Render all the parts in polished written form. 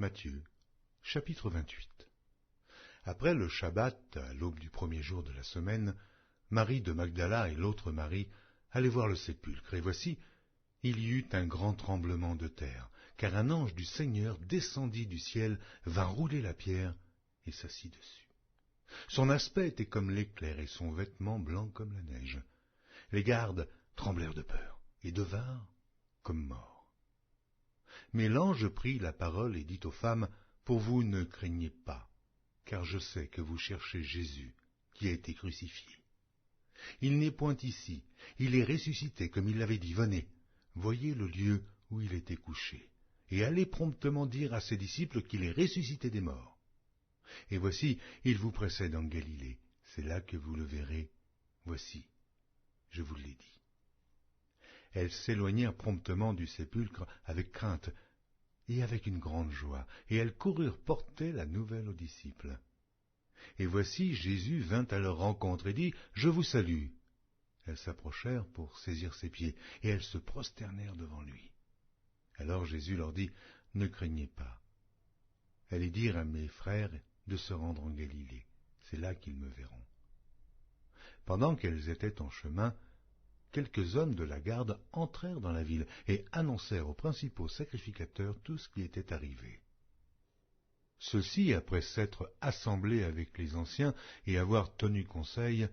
Matthieu, chapitre 28. Après le Shabbat, à l'aube du premier jour de la semaine, Marie de Magdala et l'autre Marie allaient voir le sépulcre, et voici, il y eut un grand tremblement de terre, car un ange du Seigneur descendit du ciel, vint rouler la pierre et s'assit dessus. Son aspect était comme l'éclair et son vêtement blanc comme la neige. Les gardes tremblèrent de peur et devinrent comme morts. Mais l'ange prit la parole et dit aux femmes, « Pour vous ne craignez pas, car je sais que vous cherchez Jésus, qui a été crucifié. Il n'est point ici, il est ressuscité, comme il l'avait dit. Venez, voyez le lieu où il était couché, et allez promptement dire à ses disciples qu'il est ressuscité des morts. Et voici, il vous précède en Galilée, c'est là que vous le verrez. Voici, je vous l'ai dit. » Elles s'éloignèrent promptement du sépulcre avec crainte et avec une grande joie, et elles coururent porter la nouvelle aux disciples. Et voici, Jésus vint à leur rencontre et dit, « Je vous salue. » Elles s'approchèrent pour saisir ses pieds, et elles se prosternèrent devant lui. Alors Jésus leur dit, « Ne craignez pas. Allez dire à mes frères de se rendre en Galilée, c'est là qu'ils me verront. » Pendant qu'elles étaient en chemin, quelques hommes de la garde entrèrent dans la ville et annoncèrent aux principaux sacrificateurs tout ce qui était arrivé. Ceux-ci, après s'être assemblés avec les anciens et avoir tenu conseil,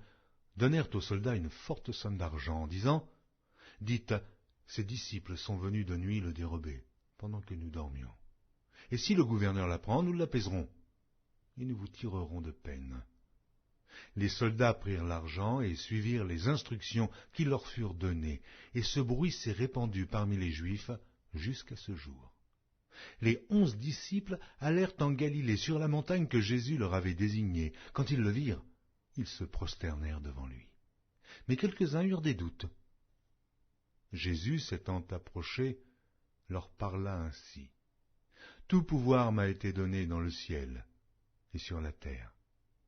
donnèrent aux soldats une forte somme d'argent en disant, « Dites, ces disciples sont venus de nuit le dérober, pendant que nous dormions. Et si le gouverneur l'apprend, nous l'apaiserons, et nous vous tirerons de peine. » Les soldats prirent l'argent et suivirent les instructions qui leur furent données, et ce bruit s'est répandu parmi les Juifs jusqu'à ce jour. Les 11 disciples allèrent en Galilée sur la montagne que Jésus leur avait désignée. Quand ils le virent, ils se prosternèrent devant lui. Mais quelques-uns eurent des doutes. Jésus, s'étant approché, leur parla ainsi. « Tout pouvoir m'a été donné dans le ciel et sur la terre.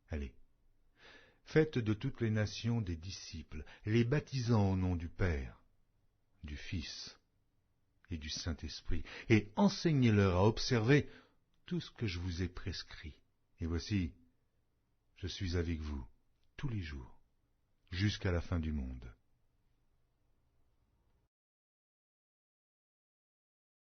Allez, faites de toutes les nations des disciples, les baptisant au nom du Père, du Fils et du Saint-Esprit, et enseignez-leur à observer tout ce que je vous ai prescrit. Et voici, je suis avec vous tous les jours, jusqu'à la fin du monde. »